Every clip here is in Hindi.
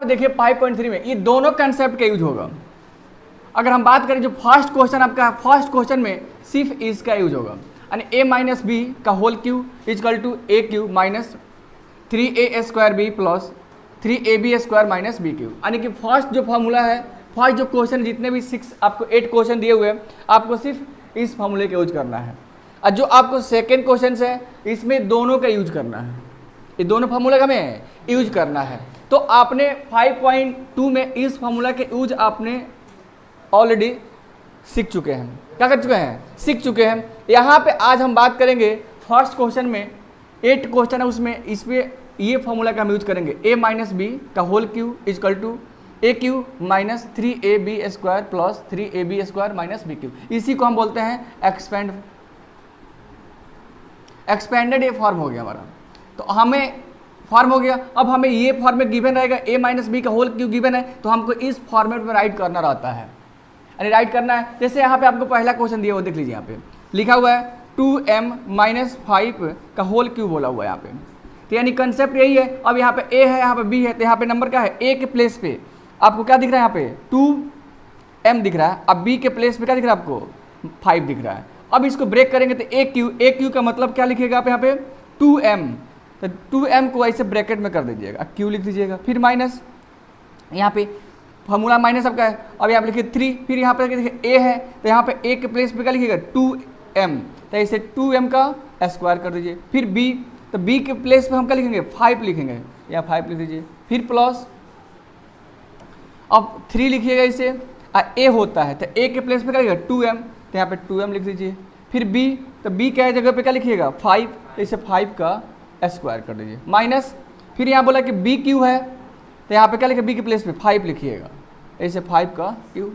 देखिए 5.3 में ये दोनों कंसेप्ट का यूज होगा। अगर हम बात करें जो फर्स्ट क्वेश्चन आपका, फर्स्ट क्वेश्चन में सिर्फ इसका यूज होगा, यानी a माइनस बी का whole cube is equal to a cube minus 3a² b plus 3ab² minus b cube. यानी कि फर्स्ट जो फार्मूला है, फर्स्ट जो क्वेश्चन, जितने भी 6 आपको 8 क्वेश्चन दिए हुए हैं, आपको सिर्फ इस फार्मूले का यूज करना है। और जो आपको सेकेंड क्वेश्चन है इसमें दोनों का यूज करना है, ये दोनों फार्मूला का हमें यूज करना है। तो आपने 5.2 में इस फार्मूला के यूज आपने ऑलरेडी सीख चुके हैं। क्या कर चुके हैं? सीख चुके हैं। यहाँ पे आज हम बात करेंगे फर्स्ट क्वेश्चन में 8 क्वेश्चन है, उसमें इसमें ये फार्मूला का हम यूज करेंगे, a माइनस बी का whole cube is equal to a cube minus 3ab² plus 3ab² minus b cube. इसी को हम बोलते हैं एक्सपेंडेड ये फॉर्म हो गया हमारा। तो हमें फॉर्म हो गया, अब हमें ये फॉर्म में गिवन रहेगा, a माइनस बी का होल क्यू गिवन है, तो हमको इस फॉर्मेट में राइट करना रहता है, यानी राइट करना है। जैसे यहाँ पे आपको पहला क्वेश्चन दिया वो देख लीजिए, यहाँ पे लिखा हुआ है 2m माइनस 5 का होल क्यू बोला हुआ है यहाँ पे। तो यानी कंसेप्ट यही है। अब यहाँ पे a है, यहाँ पे b है, तो यहाँ पे नंबर क्या है, a के प्लेस पे आपको क्या दिख रहा है, यहाँ पे 2m दिख रहा है, अब b के प्लेस पे क्या दिख रहा है आपको, 5 दिख रहा है। अब इसको ब्रेक करेंगे तो a क्यू का मतलब क्या लिखिएगा आप यहाँ पे 2m, तो 2m को ऐसे ब्रैकेट में कर दीजिएगा, q लिख दीजिएगा, फिर माइनस, यहाँ पे फॉर्मूला माइनस आपका है। अब यहाँ पे लिखिए 3, फिर यहाँ पे देखिए a है, तो यहाँ पे a के प्लेस पे क्या लिखिएगा 2m, तो ऐसे 2m का स्क्वायर कर दीजिए। फिर b, तो b के प्लेस पे हम क्या लिखेंगे 5 लिखेंगे, यहाँ 5 लिख दीजिए, फिर प्लस, अब 3 लिखिएगा इसे, a होता है तो a के प्लेस पे क्या लिखेगा 2m, तो यहाँ पे 2m लिख दीजिए। फिर b, तो b क्या जगह पे क्या लिखिएगा 5, तो इसे 5 का स्क्वायर कर दीजिए, माइनस, फिर यहाँ बोला कि बी क्यू है, तो यहाँ पे क्या लिखे, बी के प्लेस पे 5 लिखिएगा, ऐसे 5 का क्यू।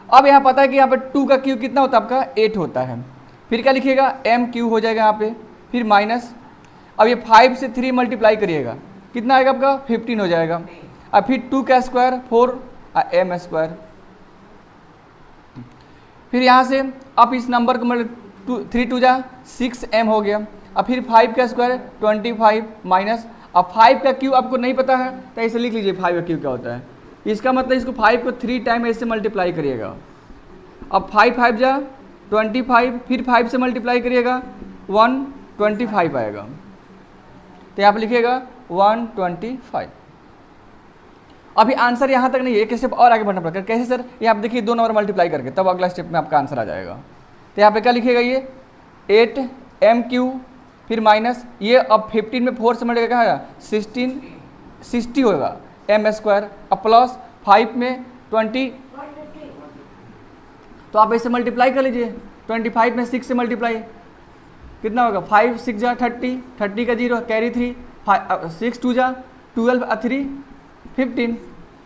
अब यहाँ पता है कि यहाँ पे 2 का क्यू कितना होता है आपका 8 होता है, फिर क्या लिखिएगा एम क्यू हो जाएगा यहाँ पे, फिर माइनस, अब ये 5 से 3 मल्टीप्लाई करिएगा, कितना आएगा आपका 15 हो जाएगा, अब फिर 2 का स्क्वायर 4 एम स्क्वायर, फिर यहाँ से आप इस नंबर को मतलब 3 2 जा 6m हो गया, अब फिर 5 का स्क्वायर 25 माइनस, अब 5 का क्यू आपको नहीं पता है तो ऐसे लिख लीजिए 5 का क्यू क्या होता है। इसका मतलब इसको 5 को 3 टाइम ऐसे मल्टीप्लाई करिएगा, अब 5 5 जा 25, फिर 5 से मल्टीप्लाई करिएगा 125 आएगा, तो यहाँ पर लिखिएगा 125। अभी आंसर यहाँ तक नहीं है, एक स्टेप और आगे बढ़ना पड़ेगा। कैसे सर? ये आप देखिए 2 नंबर मल्टीप्लाई करके, तब अगला स्टेप में आपका आंसर आ जाएगा। तो यहाँ पे क्या लिखिएगा ये 8m3, फिर माइनस, ये अब 15 में 4 से मल्टीप्लाई क्या है 60 होगा m स्क्वायर, अब प्लस 5 में 20, तो आप ऐसे मल्टीप्लाई कर लीजिए, 25 में 6 से मल्टीप्लाई कितना होगा 5 6 जा 30, 30 का 0 कैरी 3, 6 2 जा 12 3 15,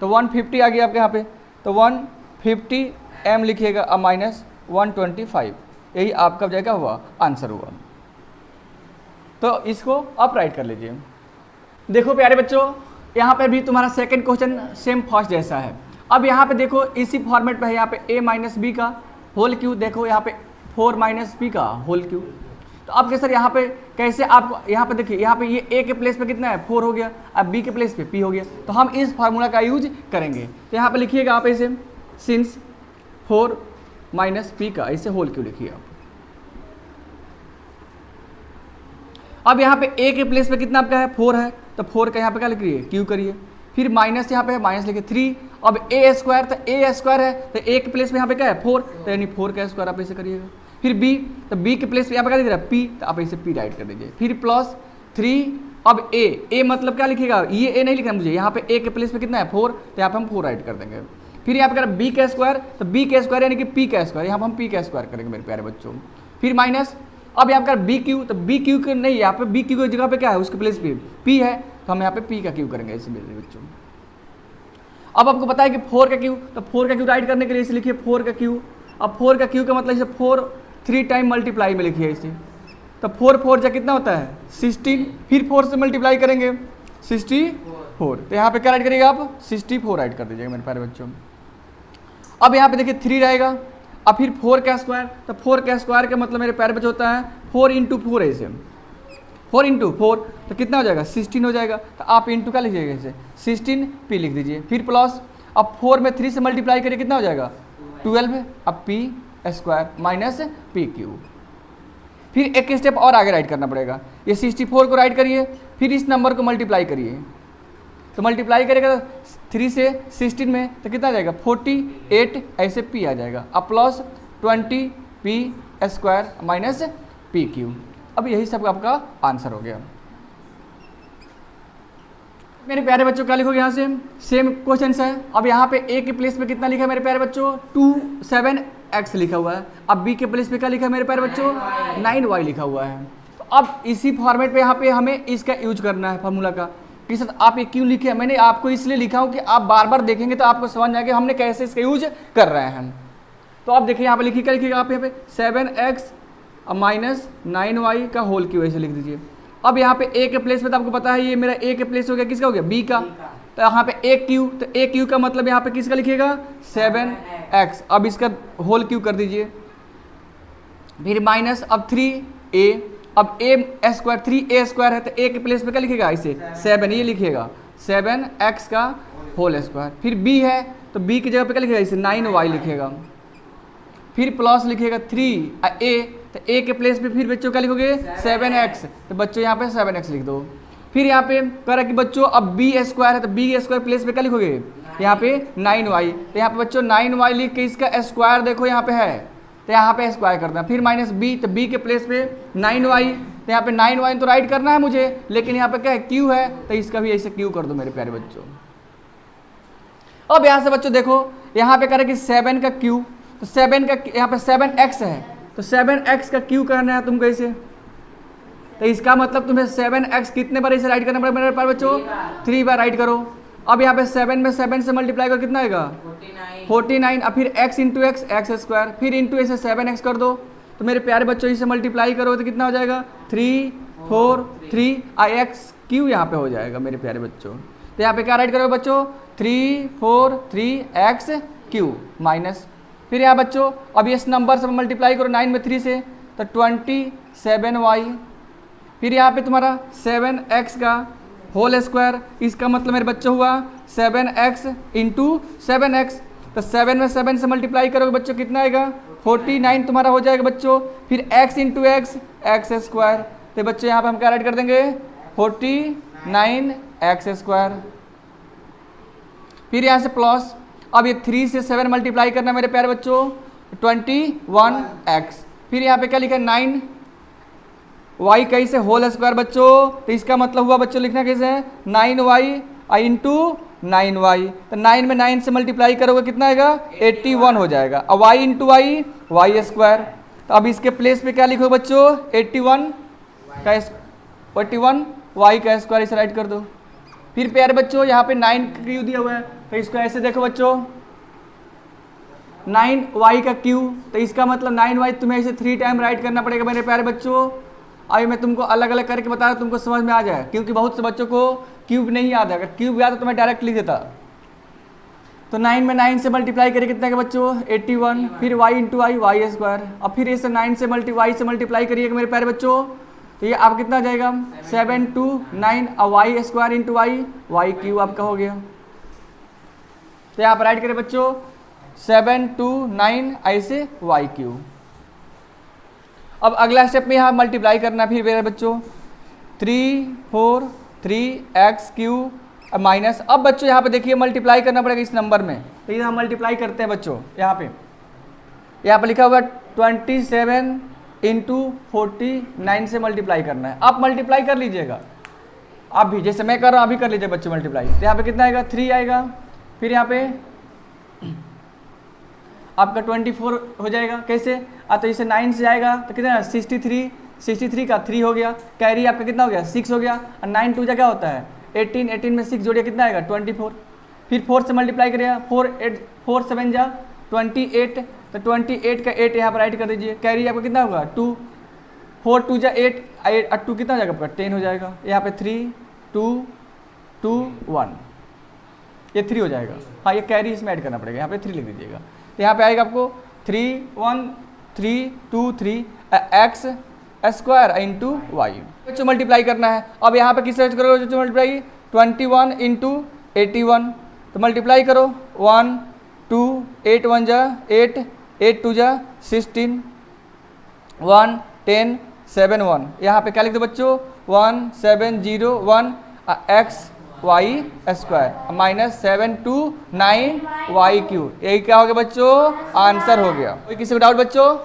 तो 150 आ गया आपके यहाँ पे, तो 150m लिखिएगा, अब माइनस 125, यही आपका जाएगा हुआ आंसर हुआ। तो इसको आप राइट कर लीजिए। देखो प्यारे बच्चों, यहाँ पे भी तुम्हारा सेकंड क्वेश्चन सेम फर्स्ट जैसा है। अब यहाँ पे देखो इसी फॉर्मेट पे है, यहाँ पे a माइनस बी का होल क्यू, देखो यहाँ पे 4 माइनस बी का होल क्यू। तो अब सर यहाँ पे कैसे आपको, यहाँ पे देखिए यहाँ पे ये a के प्लेस पे कितना है 4 हो गया, अब b के प्लेस पे p हो गया, तो हम इस फार्मूला का यूज करेंगे। तो यहाँ पे लिखिएगा आप ऐसे सिंस 4 माइनस p का ऐसे होल क्यू लिखिए आप। अब यहाँ पे a के प्लेस पे कितना आपका है 4 है, तो 4 का यहाँ पे क्या लिखिए क्यू करिए, फिर माइनस यहाँ पे है माइनस लिखिए 3, अब a स्क्वायर, तो a स्क्वायर है तो a के प्लेस पे यहाँ पे क्या है 4, तो यानी 4 का स्क्वायर आप ऐसे करिएगा। फिर b, तो b के प्लेस पे यहाँ पे क्या दिख रहा है p, तो आप ऐसे p राइट कर दीजिए, फिर प्लस 3, अब a मतलब क्या लिखिएगा, ये a नहीं लिखना मुझे, यहाँ पे a के प्लेस पे कितना है 4, तो यहाँ पे हम 4 राइट कर देंगे। फिर यहाँ पे करें b का स्क्वायर, तो b का स्क्वायर यानी कि p का स्क्वायर, यहाँ पे हम p का स्क्वायर करेंगे मेरे प्यारे बच्चों। फिर माइनस, अब यहाँ पर बी क्यू, तो बी क्यू के नहीं, यहाँ पे बी क्यू की जगह पे क्या है उसके प्लेस पे p है, तो हम यहाँ पे p का क्यू करेंगे ऐसे मेरे बच्चों। अब आपको पता है कि 4 का क्यू, तो 4 का क्यू राइट करने के लिए इसे लिखिए 4 का क्यू। अब 4 का क्यू का मतलब इसे 4 3 टाइम मल्टीप्लाई में लिखिए इसे, तो 4 4 जा कितना होता है 16, फिर 4 से मल्टीप्लाई करेंगे 64, तो यहाँ पे क्या राइट करिएगा आप 64 राइट कर दीजिएगा मेरे प्यारे बच्चों। अब यहाँ पे देखिए 3 रहेगा, अब फिर 4 का स्क्वायर, तो 4 का स्क्वायर का मतलब मेरे प्यारे बच्चे होता है 4 × 4 ऐसे, 4 इंटू 4 तो कितना हो जाएगा 16 हो जाएगा। तो आप इंटू क्या लिखिएगा इसे 16 पी लिख दीजिए। फिर प्लस अब 4 में 3 से मल्टीप्लाई करिए कितना हो जाएगा 12। अब P square minus P Q. फिर एक स्टेप और आगे राइट करना पड़ेगा। ये 64 को राइट करिए, फिर इस नंबर को मल्टीप्लाई करिए। तो मल्टीप्लाई करेगा 3 से 16 में तो कितना आ जाएगा 48 ऐसे पी आ जाएगा। अब plus 20 P square minus P Q. अब यही सब आपका आंसर हो गया। मेरे प्यारे बच्चों क्या लिखोगे यहाँ से सेम क्वेश्चन है। अब यहाँ पे ए के प्लेस पे कितना लिखा है मेरे प्यारे बच्चों 27x लिखा हुआ है। अब बी के प्लेस पे क्या लिखा है मेरे प्यारे बच्चों 9y लिखा हुआ है। तो अब इसी फॉर्मेट पे यहाँ पे हमें इसका यूज करना है फार्मूला का। कि सर आप ये क्यों लिखे हैं, मैंने आपको इसलिए लिखा हूँ कि आप बार बार देखेंगे तो आपको समझ आएगा हमने कैसे इसका यूज कर रहे हैं। तो आप देखिए यहाँ पे लिखिए क्या लिखिएगा आप यहाँ पे 7x माइनस 9y का होल क्यू ऐसे लिख दीजिए। अब यहाँ पे ए के प्लेस पे तो आपको पता है ये मेरा ए के प्लेस हो गया, किसका हो गया बी का। तो यहाँ पे ए क्यू, तो ए क्यू का मतलब यहाँ पे किसका लिखिएगा 7x। अब इसका होल क्यू कर दीजिए। फिर माइनस अब 3a, अब ए स्क्वायर 3a स्क्वायर है तो ए के प्लेस पे क्या लिखिएगा इसे 7 ये लिखिएगा 7x का होल स्क्वायर। फिर b है तो b की जगह पे क्या लिखिएगा इसे 9y लिखिएगा। फिर प्लस लिखिएगा 3a, तो a के प्लेस पे फिर बच्चों क्या लिखोगे 7x, तो बच्चों यहाँ पे 7x लिख दो। फिर यहाँ पे कह रहा कि बच्चों अब b स्क्वायर है तो b स्क्वायर प्लेस पे क्या लिखोगे यहाँ पे 9y, तो यहाँ पे बच्चों 9y लिख के इसका स्क्वायर देखो यहाँ पे है तो यहाँ पे स्क्वायर करना है। फिर माइनस b, तो b के प्लेस पे 9y, तो यहाँ पे 9y तो राइट करना है मुझे, लेकिन यहाँ पे क्या है q है तो इसका भी ऐसे q कर दो मेरे प्यारे बच्चों। अब यहाँ से बच्चों देखो यहाँ पे कह रहे कि 7 का q, तो 7 का यहाँ पे 7x है तो 7x का q करना है तुमको इसे। तो इसका मतलब तुम्हें 7x कितने बार इसे राइट करना पड़ेगा मेरे प्यारे बच्चों 3 बार राइट करो। अब यहाँ पे 7 में 7 से मल्टीप्लाई करो कितना आएगा 49। अब फिर x इंटू एक्स स्क्वायर, फिर इंटू ऐसे 7x कर दो। तो मेरे प्यारे बच्चों इसे मल्टीप्लाई करो तो कितना हो जाएगा 3 4 3 x क्यू यहाँ पे हो जाएगा मेरे प्यारे बच्चों। तो यहाँ पे क्या राइट करोगे बच्चों 3 4 3 x क्यू माइनस, फिर यहाँ बच्चों अब इस नंबर से मल्टीप्लाई करो 9 में 3 से तो 27y। फिर यहाँ पे तुम्हारा 7x का होल स्क्वायर, इसका मतलब मेरे बच्चों हुआ 7x इंटू 7x। तो 7 में 7 से मल्टीप्लाई करोगे बच्चों कितना आएगा 49 तुम्हारा हो जाएगा बच्चों। फिर x इंटू एक्स स्क्वायर, तो बच्चों यहाँ पे हम क्या राइट कर देंगे 49x स्क्वायर। फिर यहाँ से प्लस अब ये 3 से 7 मल्टीप्लाई करना मेरे प्यारे बच्चों 21x। फिर यहाँ पे क्या लिखा है 9y कैसे होल स्क्वायर बच्चों, तो इसका मतलब हुआ बच्चों लिखना कैसे है 9y इंटू 9y। तो 9 में 9 से मल्टीप्लाई करोगे कितना आएगा 81 हो जाएगा। अब y इंटू वाई स्क्वायर, तो अब इसके प्लेस पे क्या लिखो बच्चों 81 y का स्क्वायर इसे राइट कर दो। फिर प्यारे बच्चों यहाँ पे 9 क्यू दिया हुआ है तो इसको ऐसे देखो बच्चों 9y का क्यू, तो इसका मतलब 9y तुम्हें ऐसे 3 टाइम राइट करना पड़ेगा मेरे प्यारे बच्चों। अभी मैं तुमको अलग अलग करके बता रहा हूँ तुमको समझ में आ जाए, क्योंकि बहुत से बच्चों को क्यूब नहीं याद है। अगर क्यूब याद है तो मैं डायरेक्ट लिख देता। तो 9 में 9 से मल्टीप्लाई करिए कितना का बच्चों 81। फिर y इंटू वाई स्क्वायर, अब फिर इसे 9 से y से मल्टीप्लाई करिएगा मेरे प्यारे बच्चों, तो ये आप कितना जाएगा 7 2 9 और y square into y cube आपका हो गया। तो यहाँ पर राइट करें बच्चों 7 2 9 ऐसे वाई क्यू। अब अगला स्टेप में यहाँ मल्टीप्लाई करना फिर मेरे बच्चों 3 4 3x क्यू माइनस। अब बच्चों यहाँ पे देखिए मल्टीप्लाई करना पड़ेगा इस नंबर में, तो ये हम मल्टीप्लाई करते हैं बच्चों। यहाँ पे लिखा हुआ 27 इंटू 49 से मल्टीप्लाई करना है। आप मल्टीप्लाई कर लीजिएगा, आप भी जैसे मैं कर रहा हूँ अभी कर लीजिए बच्चों मल्टीप्लाई। तो यहाँ पे कितना आएगा 3 आएगा। फिर यहाँ पे आपका 24 हो जाएगा कैसे, तो इसे 9 से आएगा तो कितना 63 का 3 हो गया। कैरी आपका कितना हो गया 6 हो गया। और 9 2 क्या होता है 18 में 6 जोड़िए कितना आएगा 24। फिर 4 से मल्टीप्लाई करिएगा 4 7 जा 28, तो 28 का 8 यहाँ पर राइट कर दीजिए। कैरी आपका कितना होगा 2 4 2 जा 8 2 कितना हो जाएगा आपका 10 हो जाएगा। यहाँ पे 3 2 2 1 ये 3 हो जाएगा। हाँ ये कैरी इसमें ऐड करना पड़ेगा, यहाँ पे 3 लिख दीजिएगा। तो यहाँ पे आएगा आपको 3 1 3 2 3 x स्क्वायर इंटू वाई। बच्चों मल्टीप्लाई करना है। अब यहाँ पे किससे करोगे बच्चों मल्टीप्लाई? 21 इंटू 81, तो मल्टीप्लाई करो 1 2 8 1 जा 8 8 2 जा 16 1 10 7 1। यहाँ पे क्या लिख दो बच्चों? 1701 x y square minus 729 y cube. यही क्या हो गया बच्चों? आंसर हो गया। कोई किसी को डाउट बच्चों?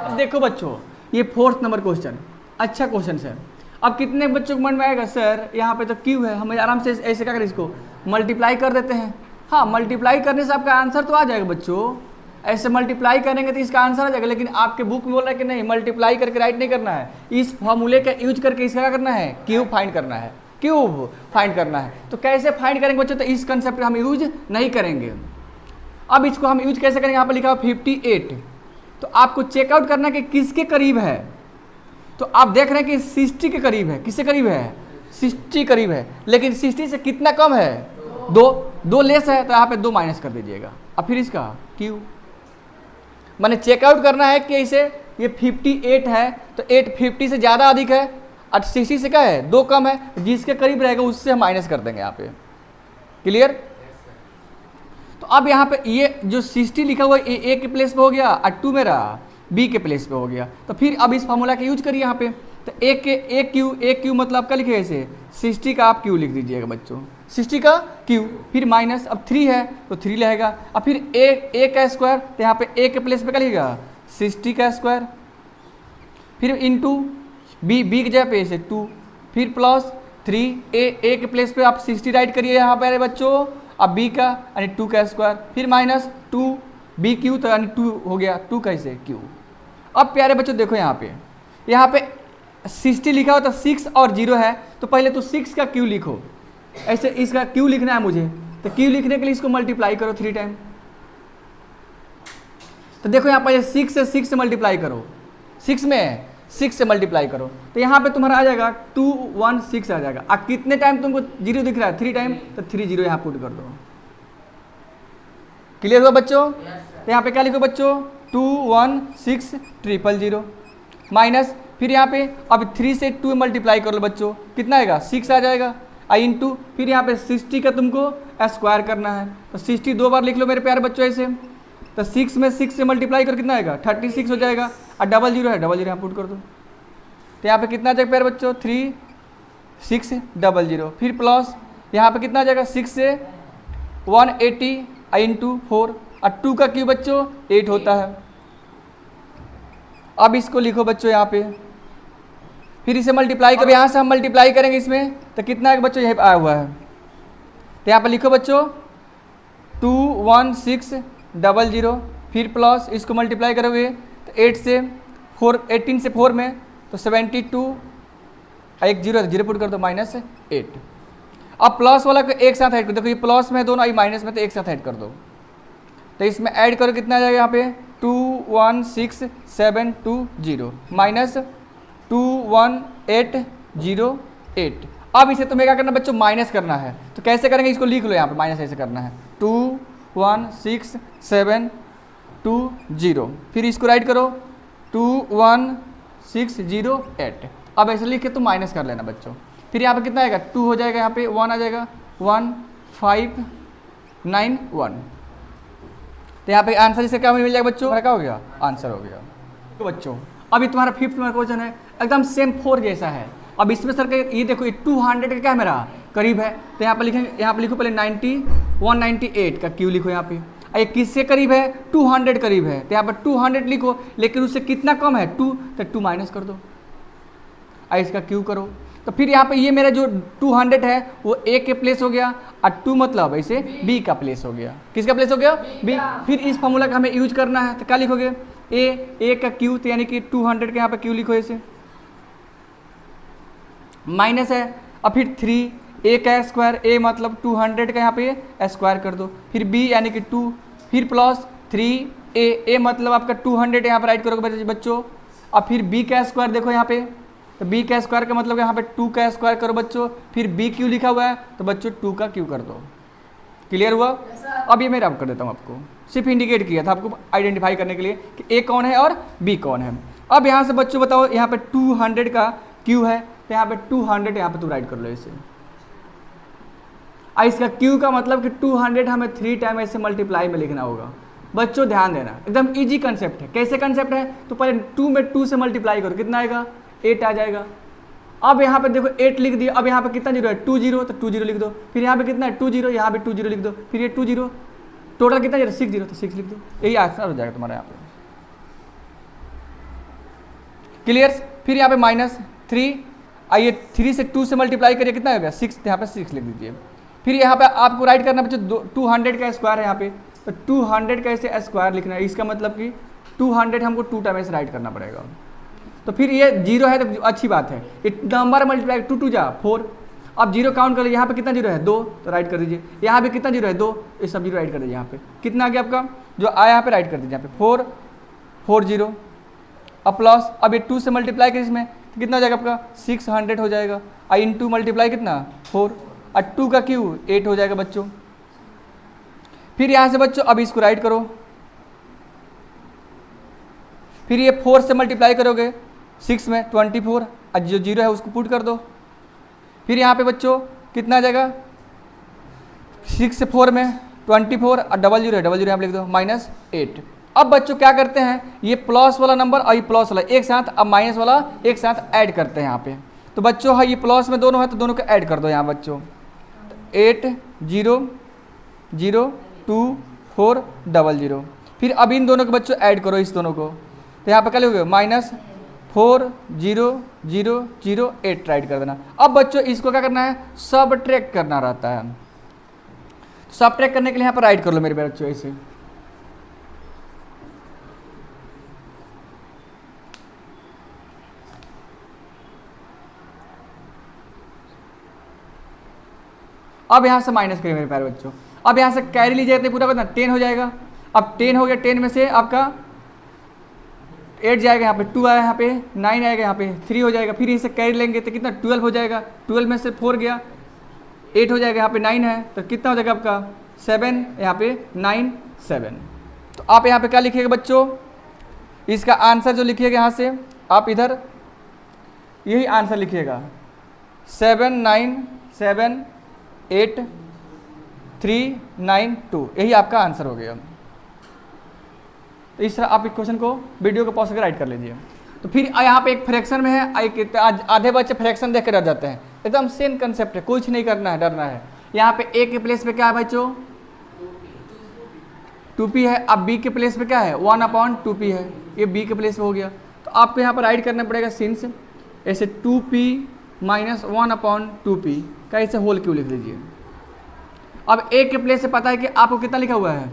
अब देखो बच्चों, ये 4th नंबर क्वेश्चन, अच्छा क्वेश्चन है। अब कितने बच्चों को मन में आएगा सर यहाँ पे तो क्यू है, हम आराम से ऐसे क्या करें, इसको मल्टीप्लाई कर देते हैं। हाँ, मल्टीप्लाई करने से आपका आंसर तो आ जाएगा बच्चों, ऐसे मल्टीप्लाई करेंगे तो इसका आंसर आ जाएगा। लेकिन आपके बुक में बोल रहा है कि नहीं, मल्टीप्लाई करके राइट नहीं करना है, इस फॉर्मूले का यूज करके इसका क्या करना है? क्यूब फाइंड करना है, क्यूब फाइंड करना है। तो कैसे फाइंड करेंगे बच्चों? तो इस कंसेप्ट का हम यूज नहीं करेंगे। अब इसको हम यूज कैसे करेंगे? यहाँ पर लिखा हुआ 58, तो आपको चेकआउट करना है कि किसके करीब है। तो आप देख रहे हैं कि 60 के करीब है। किसके करीब है? 60 करीब है, लेकिन 60 से कितना कम है? 2 लेस है, तो यहाँ पे 2 माइनस कर दीजिएगा। अब फिर इसका क्यू मैंने चेकआउट करना है कि इसे ये 58 है, तो 8 50 से ज़्यादा अधिक है और 60 से क्या है? 2 कम है, जिसके करीब रहेगा उससे हम माइनस कर देंगे यहाँ पे। क्लियर? तो अब यहाँ पे ये जो 60 लिखा हुआ है ए के प्लेस पे हो गया और 2 मेरा बी के प्लेस पे हो गया। तो फिर अब इस फॉर्मूला का यूज करिए यहाँ पे। तो एक क्यू मतलब क्या लिखे ऐसे? 60 का आप क्यू लिख दीजिएगा बच्चों, 60 का क्यू, फिर माइनस, अब 3 है तो 3 रहेगा। अब फिर ए का स्क्वायर, तो यहाँ पे ए के प्लेस पे क्या लिखेगा? 60 का स्क्वायर, फिर इंटू बी के जगह पे से 2, फिर प्लस 3 ए के प्लेस पे आप 60 राइट करिए यहाँ पे बच्चों, अब बी का यानी 2 का स्क्वायर, फिर माइनस 2 बी क्यू, तो यानी 2 हो गया, 2 कैसे क्यू। अब प्यारे बच्चों देखो यहाँ पे 60 लिखा हो तो 6 और 0 है, तो पहले तो 6 का क्यू लिखो, ऐसे इसका क्यू लिखना है मुझे। तो क्यू लिखने के लिए इसको मल्टीप्लाई करो 3 टाइम। तो देखो यहाँ पर 6 से मल्टीप्लाई करो, 6 में 6 से मल्टीप्लाई करो, तो यहाँ पे तुम्हारा आ जाएगा 216 आ जाएगा। अब कितने टाइम तुमको 0 दिख रहा है? 3 टाइम, तो 3 0 यहाँ पुट कर दो। क्लियर हुआ बच्चों? तो यहाँ पे क्या लिखो बच्चों? 216,000 माइनस, फिर यहाँ पे अब 3 से 2 मल्टीप्लाई कर लो बच्चों, कितना आएगा? 6 आ जाएगा, इंटू फिर यहाँ पे 60 का तुमको स्क्वायर करना है, तो 60 2 बार लिख लो मेरे प्यारे बच्चों ऐसे। तो 6 में 6 से मल्टीप्लाई कर कितना आएगा? 36 हो जाएगा, और 00 है, 00 यहाँ पुट कर दो। तो यहाँ पे कितना आ जाएगा प्यारे बच्चों? 3600, फिर प्लस यहाँ पे कितना आ जाएगा? 6 से 180 इंटू 4, और 2 का क्यू बच्चों 8 होता है। अब इसको लिखो बच्चों यहाँ पे, फिर इसे मल्टीप्लाई करो, यहाँ से हम मल्टीप्लाई करेंगे इसमें, तो कितना है बच्चों? यह आया हुआ है। तो यहाँ पे लिखो बच्चों 21600, फिर प्लस इसको मल्टीप्लाई करोगे तो 8 से 4, 18 से 4 में तो 72, एक 0 पुट कर दो, माइनस 8। अब प्लस वाला को एक साथ ऐड कर दो, देखो ये प्लस में दोनों, ये माइनस में, तो एक साथ ऐड कर दो। तो इसमें ऐड करो, कितना आ जाएगा यहाँ पे? 216,720 माइनस 21808। अब इसे तुम्हें क्या करना बच्चों? माइनस करना है। तो कैसे करेंगे? इसको लिख लो यहाँ पे, माइनस ऐसे करना है, 216,720, फिर इसको राइट करो 21608। अब ऐसे लिख के तुम माइनस कर लेना बच्चों। फिर यहाँ पे कितना आएगा? 2 हो जाएगा, यहाँ पे 1 आ जाएगा, 1591। तो यहाँ पे आंसर इसका क्या मिल जाएगा बच्चों? क्या हो गया? आंसर हो गया। तो बच्चों अभी तुम्हारा 5th नंबर क्वेश्चन है, एकदम सेम 4 जैसा है। अब इसमें सर ये देखो, ये 200 का क्या है मेरा? करीब है, तो यहाँ पर लिखेंगे, यहाँ पर लिखो पहले 198 का क्यू लिखो यहाँ पे। ये किससे करीब है? 200 करीब है, तो यहाँ पर 200 लिखो, लेकिन उससे कितना कम है? 2, तो 2 माइनस कर दो, इसका क्यू करो। तो फिर यहाँ पे ये मेरा जो 200 है वो ए के प्लेस हो गया, और 2 मतलब ऐसे बी का प्लेस हो गया। किसका प्लेस हो गया? बी। फिर इस फॉर्मूला का हमें यूज करना है, तो क्या लिखोगे? ए का क्यू, तो यानी कि 200 के यहाँ पे क्यू लिखो ऐसे, माइनस है, और फिर 3 ए का स्क्वायर, ए मतलब 200 का यहाँ पे स्क्वायर कर दो, फिर बी यानी कि 2, फिर प्लस 3 ए मतलब आपका 200 यहाँ पर राइट करोगे बच्चों, और फिर बी का स्क्वायर देखो यहाँ पे, तो बी का स्क्वायर का मतलब यहाँ पे 2 का स्क्वायर करो बच्चों, फिर बी क्यू लिखा हुआ है तो बच्चों 2 का क्यू कर दो। क्लियर हुआ? अब ये मैं रब कर देता हूँ, आपको सिर्फ इंडिकेट किया था आपको आइडेंटिफाई करने के लिए कि ए कौन है और बी कौन है। अब यहाँ से बच्चों बताओ, यहाँ पे 200 का क्यू है, तो यहाँ पे 200 यहाँ पे तुम राइट कर लो इसे। इसका क्यू का मतलब कि 200 हमें 3 टाइम ऐसे मल्टीप्लाई में लिखना होगा। बच्चों ध्यान देना, एकदम इजी कंसेप्ट है। कैसे कंसेप्ट है, तो पहले 2 में 2 से मल्टीप्लाई करो, कितना आएगा 8 आ जाएगा। अब यहाँ पे देखो 8 लिख दिया, अब यहाँ पे कितना जीरो है 2 0, तो 2 0 लिख दो। फिर यहाँ पे कितना है 2 0, यहाँ पे 2 0 लिख दो। फिर ये 2 0, टोटल कितना जीरो 6 0, तो 6 लिख दो। यही आंसर हो जाएगा तुम्हारा यहाँ पे। क्लियर। फिर यहाँ पे -3, आइए 3 से 2 से मल्टीप्लाई करिए, कितना होगा 6, यहाँ पे 6 लिख दीजिए। फिर यहाँ पे आपको राइट करना बच्चों 200 का स्क्वायर है यहाँ पे, तो 200 का ऐसे स्क्वायर लिखना है। इसका मतलब कि 200 हमको 2 टाइम ऐसे राइट करना पड़ेगा। तो फिर ये 0 है तो अच्छी बात है, ये नंबर मल्टीप्लाई 2 2 जा 4। अब 0 काउंट कर लीजिए, यहाँ पे कितना 0 है 2, तो राइट कर दीजिए। यहाँ पे कितना 0 है 2, ये सब 0 राइट कर दीजिए। यहाँ पे कितना आ गया आपका, जो आया यहाँ पे राइट कर दीजिए। यहाँ पे 4 4 0, अब प्लस, अब ये 2 से मल्टीप्लाई करिए इसमें, तो कितना हो जाएगा आपका 600 हो जाएगा। आई इन 2 मल्टीप्लाई कितना 4, और 2 का क्यू 8 हो जाएगा बच्चों। फिर यहाँ से बच्चों अब इसको राइट करो, फिर ये 4 से मल्टीप्लाई करोगे 6 में 24, और जो 0 है उसको पुट कर दो। फिर यहाँ पे बच्चों कितना आ जाएगा 6 से 4 में 24, और डबल जीरो है, डबल जीरो यहाँ पे लिख दो -8। अब बच्चों क्या करते हैं, ये प्लस वाला नंबर और ये प्लस वाला एक साथ, अब माइनस वाला एक साथ ऐड करते हैं यहाँ पे। तो बच्चों हाँ ये प्लस में दोनों है तो दोनों को ऐड कर दो यहाँ बच्चों। 8 0 0 2 4 0 0। फिर अब इन दोनों को बच्चों ऐड करो इस दोनों को, तो यहाँ पे क्या लिखोगे -4 0 0 0 8 राइट कर देना। अब बच्चों इसको क्या करना है, सब ट्रैक करना रहता है। सब ट्रैक करने के लिए यहाँ पर राइट कर लो मेरे बच्चों ऐसे। अब यहाँ से माइनस करिए मेरे प्यारे बच्चों। अब यहाँ से कैरी लीजिए तो पूरा कितना 10 हो जाएगा। अब 10 हो गया, 10 में से आपका 8 जाएगा, यहाँ पे 2 आया, यहाँ पे 9 आएगा, यहाँ पे 3 हो जाएगा। फिर इसे कैरी लेंगे तो कितना 12 हो जाएगा। 12 में से 4 गया, 8 हो जाएगा, यहाँ पे 9 है तो कितना हो जाएगा आपका 7, यहाँ पे 9 7। तो आप यहाँ पे क्या लिखिएगा बच्चों, इसका आंसर जो लिखिएगा यहाँ से आप इधर यही आंसर लिखिएगा 7 9 7 8 3 9 2, यही आपका आंसर हो गया। तो इस तरह आप इस क्वेश्चन को वीडियो को पॉज करके राइट कर लीजिए। तो फिर यहाँ पे एक फ्रैक्शन में है, आधे बच्चे फ्रैक्शन देख के डर जाते हैं। एकदम सेम कंसेप्ट है, कुछ नहीं करना है, डरना है। यहाँ पे ए के प्लेस पे क्या है बच्चों 2p है। अब बी के प्लेस पे क्या है 1/2p है, ये बी के प्लेस पे हो गया। तो आपको यहाँ पर राइट करना पड़ेगा सिंस ऐसे 2p - 1/2p का ऐसे होल क्यों लिख लीजिए। अब ए के प्लेस से पता है कि आपको कितना लिखा हुआ है,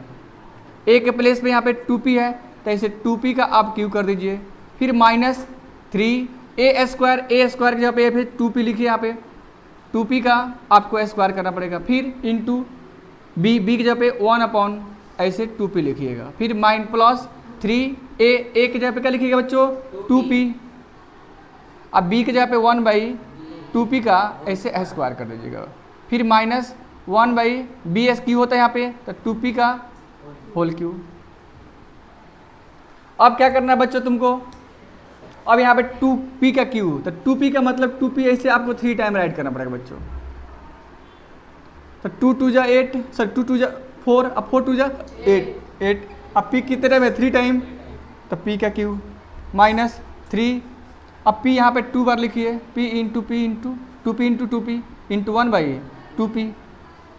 ए के प्लेस पे यहाँ पे 2p है तो ऐसे 2p का आप क्यू कर दीजिए। फिर -3 a स्क्वायर की जगह पे फिर 2p लिखिए, यहाँ पे 2p का आपको स्क्वायर करना पड़ेगा। फिर इंटू b की जगह पे 1/ ऐसे 2p लिखिएगा। फिर -3 a की जगह पे क्या लिखिएगा बच्चों 2p। अब b की जगह पे 1/2p का ऐसे स्क्वायर कर दीजिएगा। फिर -1/bs क्यू होता है यहाँ पे तो 2p का होल क्यू। अब क्या करना है बच्चों तुमको, अब यहाँ पे 2p का क्यू, तो 2p का मतलब 2p ऐसे आपको 3 टाइम राइट करना पड़ेगा बच्चों। तो 2 2 जा 8, सर 2 2 जा 4, अब 4 2 जा 8। अब p कितने टाइम है 3 टाइम, तो p का क्यू -3। अब p यहाँ पे 2 बार लिखिए, p into 2p into 1/2p।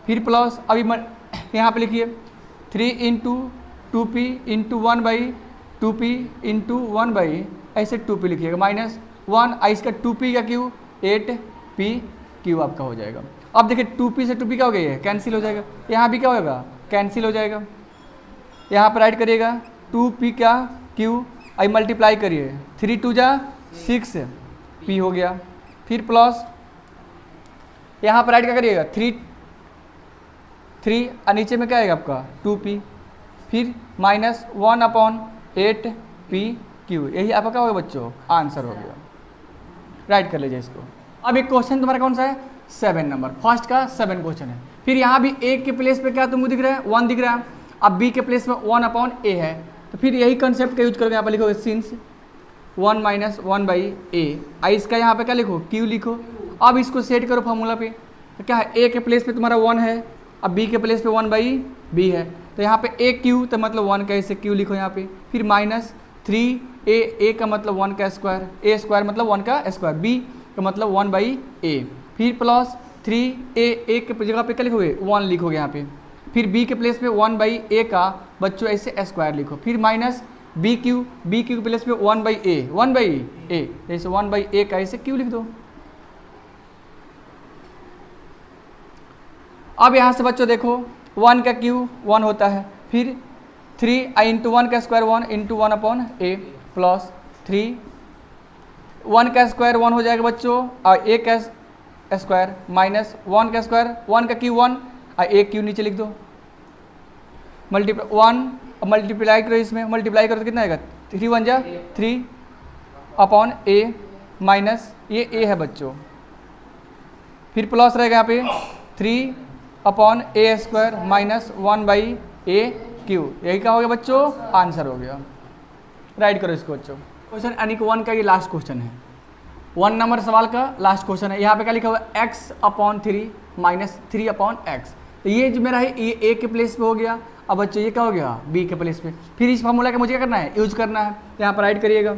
फिर प्लस अभी यहाँ पे लिखिए 3 into 2p into 1/2p into 1/ ऐसे 2p लिखिएगा -1। इसका 2p का क्यू 8p क्यू आपका हो जाएगा। अब देखिए 2p से 2p क्या हो गया है कैंसिल हो जाएगा, यहाँ भी क्या होगा कैंसिल हो जाएगा। यहाँ पर राइट करिएगा 2p का क्यू, आई मल्टीप्लाई करिए 3 2 जा 6p हो गया। फिर प्लस यहाँ पर राइट क्या करिएगा 3 और नीचे में क्या आएगा आपका 2p। फिर -1/8p क्यू, यही आपका क्या होगा बच्चों आंसर हो गया। राइट कर लीजिए इसको। अब एक क्वेश्चन तुम्हारा कौन सा है 7 नंबर, फर्स्ट का 7 क्वेश्चन है। फिर यहाँ भी a के प्लेस पे क्या तुमको दिख रहा है 1 दिख रहा है। अब b के प्लेस पे 1/a है, तो फिर यही कंसेप्ट का यूज करके यहाँ पर लिखोगे सिंस 1 माइनस 1 बाई ए। आई इसका यहाँ पे क्या लिखो, क्यू लिखो। अब इसको सेट करो फॉर्मूला पे, तो क्या है, ए के प्लेस पे तुम्हारा 1 है, अब बी के प्लेस पे 1 बाई बी है, तो यहाँ पे ए क्यू तो मतलब 1 का ऐसे क्यू लिखो यहाँ पे, फिर माइनस 3 ए का मतलब 1 का स्क्वायर, ए स्क्वायर मतलब 1 का स्क्वायर, बी का मतलब 1 बाई ए, फिर प्लस 3 ए के जगह पे क्या लिखोगे 1 लिखोगे यहाँ पे, फिर बी के प्लेस पे 1 बाई ए का बच्चों ऐसे स्क्वायर लिखो, फिर माइनस बी क्यू के प्लेस पे 1 बाई ए, जैसे 1 बाई ए का ऐसे क्यू लिख दो। अब यहाँ से बच्चों देखो 1 का क्यू 1 होता है, फिर 3 आई इंटू 1 का स्क्वायर 1 इंटू 1 अपॉन ए प्लस 3 1 का स्क्वायर 1 हो जाएगा बच्चों, और ए का स्क्वायर माइनस 1 का स्क्वायर 1 का क्यू 1 और ए क्यू नीचे लिख दो, मल्टीप्लाई 1 मल्टीप्लाई करो, इसमें मल्टीप्लाई करो तो कितना आएगा 3 1 जा 3 अपॉन ए माइनस ये ए है बच्चों, फिर प्लस रहेगा यहाँ पे 3 upon A square minus 1 by A Q. यही क्या हो गया बच्चों, आंसर हो गया। राइट करो इसको बच्चों। क्वेश्चन यानी कि 1 का ये लास्ट क्वेश्चन है, 1 नंबर सवाल का लास्ट क्वेश्चन है। यहाँ पे क्या लिखा हुआ है x upon 3 minus 3 upon x, तो ये जो मेरा है ये a के प्लेस पे हो गया। अब बच्चों ये क्या हो गया b के प्लेस पे, फिर इस फार्मूला का मुझे क्या करना है, यूज करना है। तो यहाँ पर राइट करिएगा,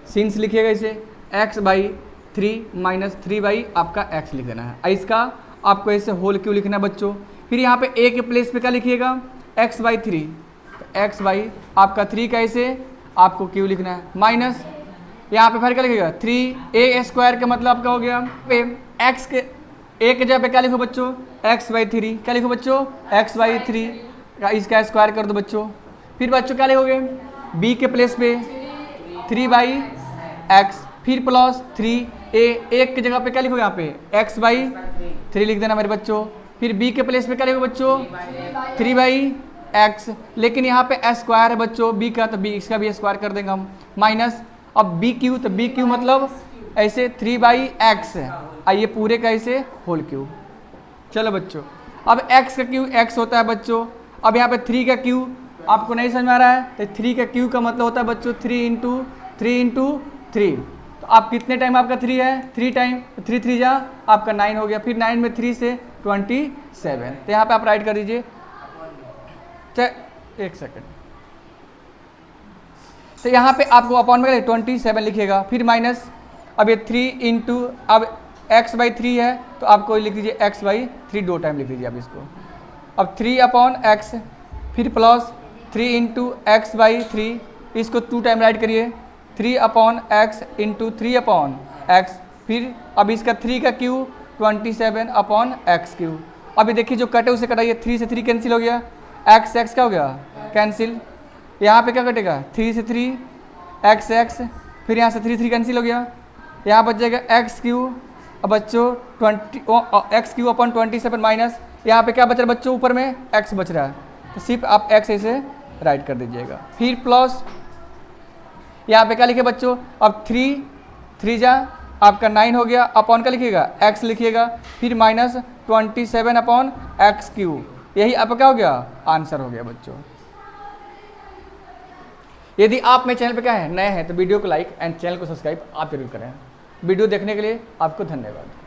सिंस लिखिएगा इसे x बाई 3 माइनस 3 बाई आपका x लिख देना है, इसका आपको ऐसे होल क्यू लिखना है बच्चों। फिर यहाँ पे a के प्लेस पे क्या लिखिएगा x बाई 3, तो x बाई आपका 3 का ऐसे आपको क्यू लिखना है, माइनस यहाँ पे फिर क्या लिखिएगा 3a स्क्वायर का मतलब आपका हो गया पे x के a के जगह पे क्या लिखो बच्चों x बाई 3, क्या लिखो बच्चों x बाई 3 का इसका स्क्वायर कर दो बच्चों। फिर बच्चों क्या लिखोगे b के प्लेस पे 3 बाई एक्स, फिर प्लस 3a एक की जगह पे क्या लिखोगे यहाँ पे x बाई 3 लिख देना मेरे बच्चों। फिर b के प्लेस पे क्या लिखोगे बच्चों 3 बाई एक्स, लेकिन यहाँ पे स्क्वायर है बच्चों b का, तो b इसका भी स्क्वायर कर देंगे हम, माइनस अब बी क्यू, तो बी क्यू मतलब ऐसे 3 बाई एक्स है, आइए पूरे का ऐसे होल क्यू। चलो बच्चों अब x का क्यू x होता है बच्चों, अब यहाँ पे 3 का क्यू आपको नहीं समझ में आ रहा है, तो 3 का क्यू का मतलब होता है बच्चों 3 इंटू 3, तो आप कितने टाइम आपका 3 है 3 टाइम, 3 3 जा आपका 9 हो गया, फिर 9 में 3 से 27, तो यहाँ पे आप राइट कर दीजिए। एक सेकेंड, तो यहाँ पे आपको अपॉन में 27 लिखिएगा, फिर माइनस अब ये 3 इंटू अब x बाई 3 है, तो आपको लिख दीजिए x बाई 3 2 टाइम लिख दीजिए आप इसको, अब 3 अपॉन x, फिर प्लस 3 इंटू एक्स बाई 3, इसको 2 टाइम राइट करिए, 3 upon x into 3 upon x, फिर अब इसका 3 का क्यू 27 अपॉन एक्स क्यू। अभी देखिए जो कटे उसे कटाइए, 3 से 3 कैंसिल हो गया, x क्या हो गया कैंसिल, यहाँ पे क्या कटेगा 3 से 3 x, फिर यहाँ से 3 कैंसिल हो गया, यहाँ बच जाएगा एक्स क्यू, अब बच्चों 20 एक्स क्यू अपॉन 27 माइनस यहाँ पे क्या बच रहा है बच्चों ऊपर में x बच रहा है, तो सिर्फ आप x ऐसे राइट कर दीजिएगा, फिर प्लस यहाँ पे क्या लिखे बच्चों अब 3 जा आपका 9 हो गया, अपॉन क्या लिखिएगा x लिखिएगा, फिर माइनस 27 अपॉन एक्स क्यू, यही आपका क्या हो गया आंसर हो गया बच्चों। यदि आप मेरे चैनल पे क्या है नए हैं तो वीडियो को लाइक एंड चैनल को सब्सक्राइब आप जरूर करें। वीडियो देखने के लिए आपको धन्यवाद।